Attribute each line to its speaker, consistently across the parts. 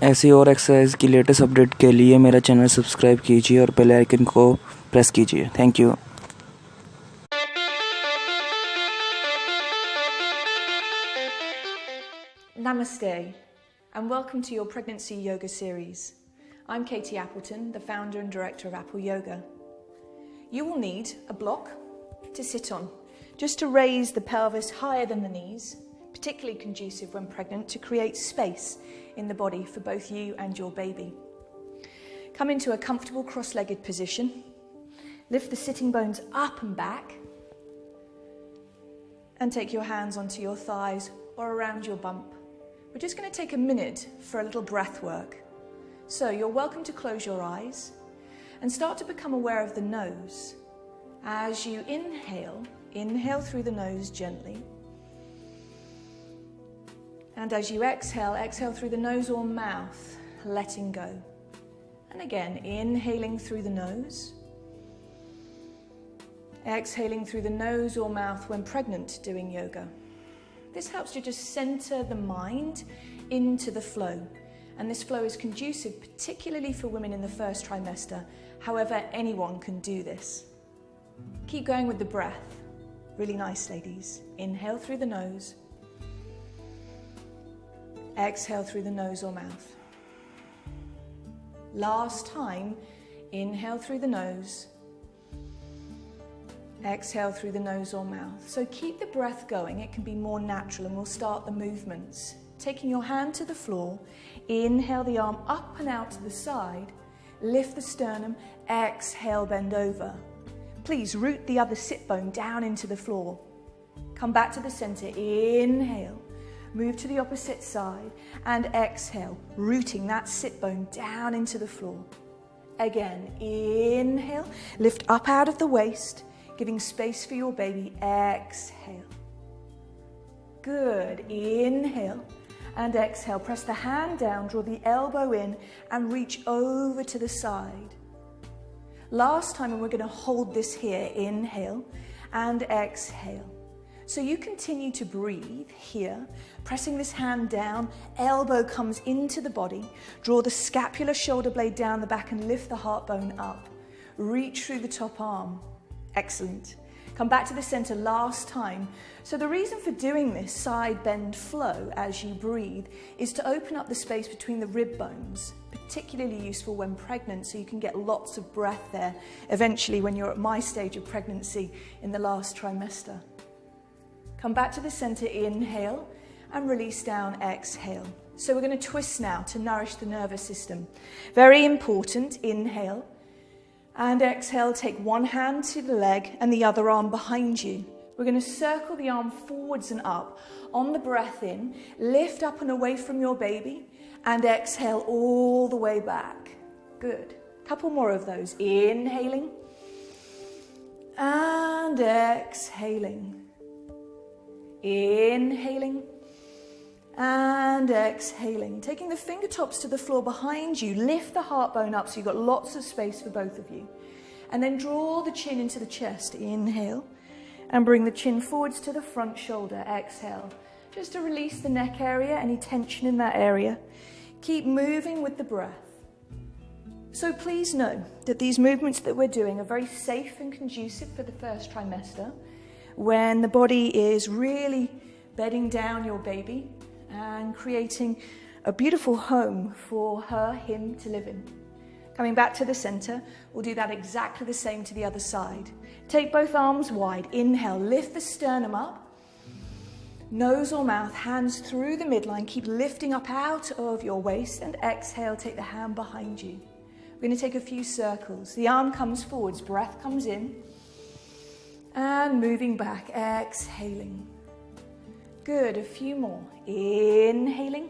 Speaker 1: ऐसी और एक्सरसाइज की लेटेस्ट अपडेट के लिए मेरा चैनल सब्सक्राइब कीजिए और बेल आइकन को प्रेस कीजिए। Thank you.
Speaker 2: Namaste and welcome to your pregnancy yoga series. I'm Katie Appleton, the founder and director of Apple Yoga. You will need a block to sit on, just to raise the pelvis higher than the knees, particularly conducive when pregnant to create space in the body for both you and your baby. Come into a comfortable cross-legged position. Lift the sitting bones up and back and take your hands onto your thighs or around your bump. We're just going to take a minute for a little breath work. So you're welcome to close your eyes and start to become aware of the nose. As you inhale, inhale through the nose gently. And as you exhale, exhale through the nose or mouth, letting go. And again, inhaling through the nose. Exhaling through the nose or mouth when pregnant doing yoga. This helps you just center the mind into the flow. And this flow is conducive, particularly for women in the first trimester. However, anyone can do this. Keep going with the breath. Really nice, ladies. Inhale through the nose. Exhale through the nose or mouth. Last time, inhale through the nose. Exhale through the nose or mouth. So keep the breath going. It can be more natural and we'll start the movements. Taking your hand to the floor, inhale the arm up and out to the side, lift the sternum, exhale, bend over. Please root the other sit bone down into the floor. Come back to the center, inhale, move to the opposite side and exhale, rooting that sit bone down into the floor. Again, inhale, lift up out of the waist, giving space for your baby, exhale. Good, inhale and exhale. Press the hand down, draw the elbow in and reach over to the side. Last time, and we're going to hold this here, inhale and exhale. So you continue to breathe here, pressing this hand down, elbow comes into the body, draw the scapular shoulder blade down the back and lift the heart bone up. Reach through the top arm. Excellent. Come back to the center last time. So the reason for doing this side bend flow as you breathe is to open up the space between the rib bones, particularly useful when pregnant so you can get lots of breath there eventually when you're at my stage of pregnancy in the last trimester. Come back to the center, inhale and release down, exhale. So we're going to twist now to nourish the nervous system. Very important, inhale. And exhale, take one hand to the leg and the other arm behind you. We're going to circle the arm forwards and up. On the breath in, lift up and away from your baby and exhale all the way back. Good. Couple more of those. Inhaling and exhaling. Inhaling and exhaling. Taking the fingertips to the floor behind you, lift the heart bone up so you've got lots of space for both of you. And then draw the chin into the chest. Inhale and bring the chin forwards to the front shoulder. Exhale. Just to release the neck area, any tension in that area. Keep moving with the breath. So please know that these movements that we're doing are very safe and conducive for the first trimester when the body is really bedding down your baby and creating a beautiful home for her, him to live in. Coming back to the center, we'll do that exactly the same to the other side. Take both arms wide. Inhale, lift the sternum up. Nose or mouth, hands through the midline. Keep lifting up out of your waist and exhale, take the hand behind you. We're going to take a few circles. The arm comes forwards, breath comes in and moving back, exhaling. Good, a few more. Inhaling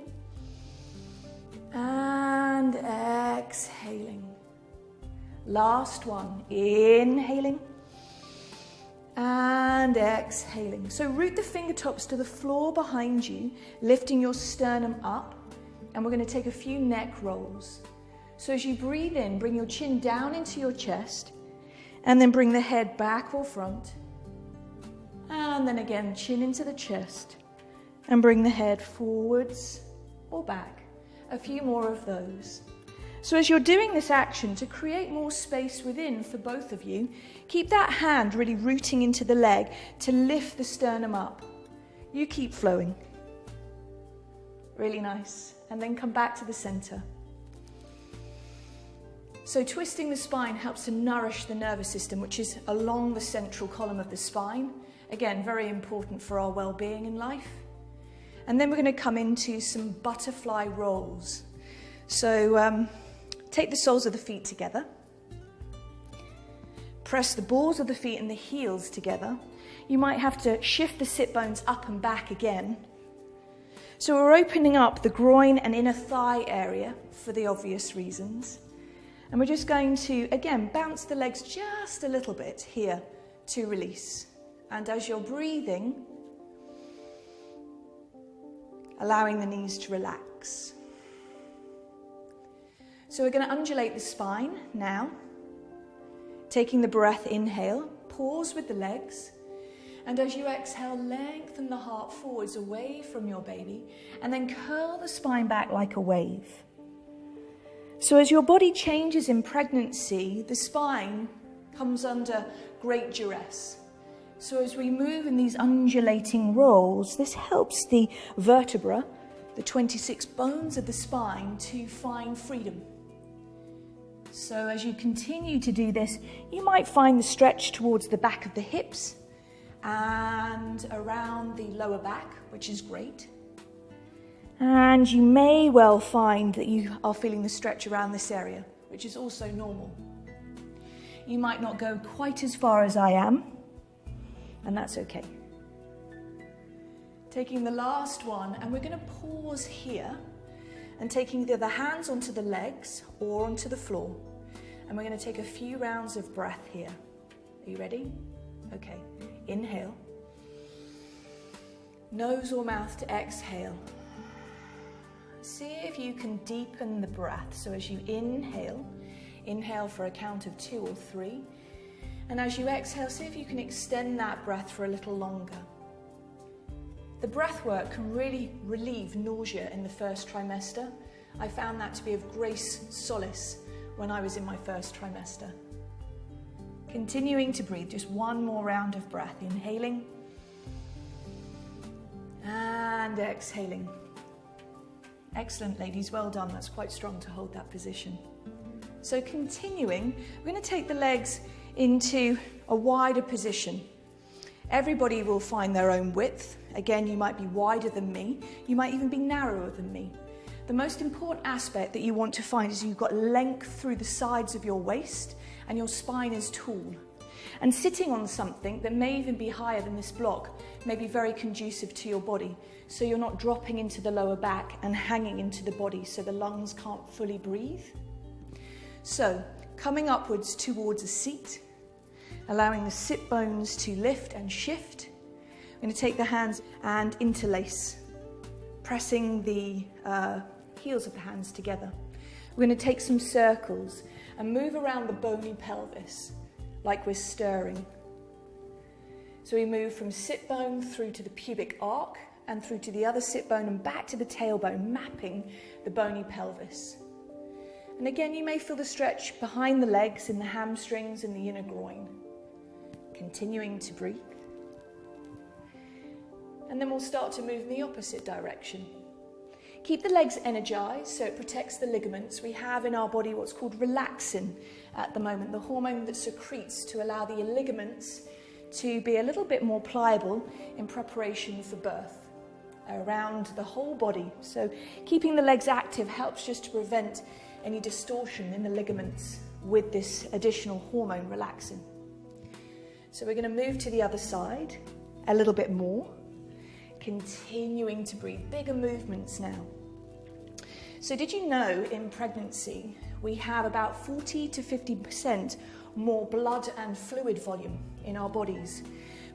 Speaker 2: and exhaling. Last one. Inhaling and exhaling. So root the fingertips to the floor behind you, lifting your sternum up, and we're going to take a few neck rolls. So as you breathe in, bring your chin down into your chest, and then bring the head back or front. And then again, chin into the chest, and bring the head forwards or back. A few more of those. So as you're doing this action, to create more space within for both of you, keep that hand really rooting into the leg to lift the sternum up. You keep flowing. Really nice. And then come back to the center. So twisting the spine helps to nourish the nervous system, which is along the central column of the spine. Again, very important for our well-being in life. And then we're going to come into some butterfly rolls. So take the soles of the feet together. Press the balls of the feet and the heels together. You might have to shift the sit bones up and back again. So we're opening up the groin and inner thigh area for the obvious reasons. And we're just going to, again, bounce the legs just a little bit here to release. And as you're breathing, allowing the knees to relax. So we're going to undulate the spine now. Taking the breath, inhale, pause with the legs. And as you exhale, lengthen the heart forwards away from your baby. And then curl the spine back like a wave. So as your body changes in pregnancy, the spine comes under great duress. So as we move in these undulating rolls, this helps the vertebra, the 26 bones of the spine, to find freedom. So as you continue to do this, you might find the stretch towards the back of the hips and around the lower back, which is great. And you may well find that you are feeling the stretch around this area, which is also normal. You might not go quite as far as I am, and that's okay. Taking the last one, and we're going to pause here and taking the other hands onto the legs or onto the floor. And we're going to take a few rounds of breath here. Are you ready? Okay. Inhale. Nose or mouth to exhale. See if you can deepen the breath. So as you inhale, inhale for a count of 2 or 3. And as you exhale, see if you can extend that breath for a little longer. The breath work can really relieve nausea in the first trimester. I found that to be of great solace when I was in my first trimester. Continuing to breathe, just one more round of breath. Inhaling and exhaling. Excellent, ladies, well done. That's quite strong to hold that position. So continuing, we're going to take the legs into a wider position. Everybody will find their own width. Again, you might be wider than me. You might even be narrower than me. The most important aspect that you want to find is you've got length through the sides of your waist and your spine is tall. And sitting on something that may even be higher than this block may be very conducive to your body, so you're not dropping into the lower back and hanging into the body so the lungs can't fully breathe. So, coming upwards towards a seat, allowing the sit bones to lift and shift. I'm going to take the hands and interlace, pressing the heels of the hands together. We're going to take some circles and move around the bony pelvis like we're stirring. So we move from sit bone through to the pubic arc and through to the other sit bone and back to the tailbone, mapping the bony pelvis. And again, you may feel the stretch behind the legs, in the hamstrings and the inner groin. Continuing to breathe. And then we'll start to move in the opposite direction. Keep the legs energized so it protects the ligaments. We have in our body what's called relaxin at the moment, the hormone that secretes to allow the ligaments to be a little bit more pliable in preparation for birth around the whole body. So keeping the legs active helps just to prevent any distortion in the ligaments with this additional hormone relaxin. So we're going to move to the other side a little bit more, continuing to breathe, bigger movements now. So did you know in pregnancy we have about 40 to 50% more blood and fluid volume in our bodies,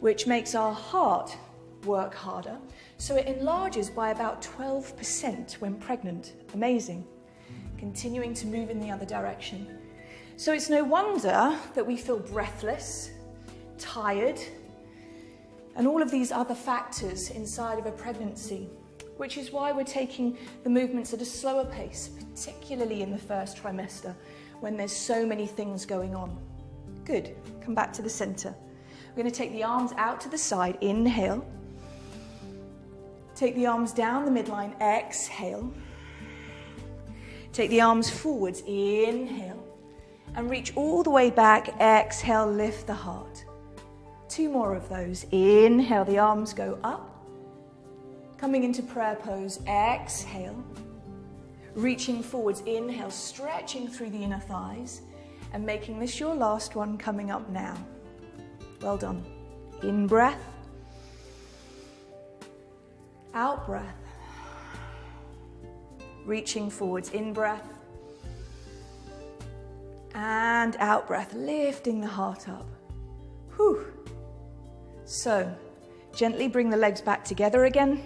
Speaker 2: which makes our heart work harder. So it enlarges by about 12% when pregnant. Amazing. Continuing to move in the other direction. So it's no wonder that we feel breathless, tired, and all of these other factors inside of a pregnancy. which is why we're taking the movements at a slower pace, particularly in the first trimester when there's so many things going on. Good. Come back to the center. We're going to take the arms out to the side. Inhale. Take the arms down the midline. Exhale. Take the arms forwards. Inhale. And reach all the way back. Exhale. Lift the heart. 2 more of those. Inhale. The arms go up. Coming into prayer pose. Exhale. Reaching forwards. Inhale. Stretching through the inner thighs. And making this your last one, coming up now. Well done. In breath. Out breath. Reaching forwards. In breath. And out breath. Lifting the heart up. Whew. So, gently bring the legs back together again.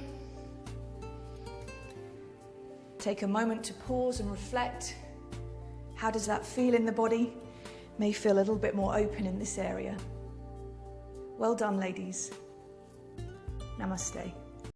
Speaker 2: Take a moment to pause and reflect. How does that feel in the body? May feel a little bit more open in this area. Well done, ladies. Namaste.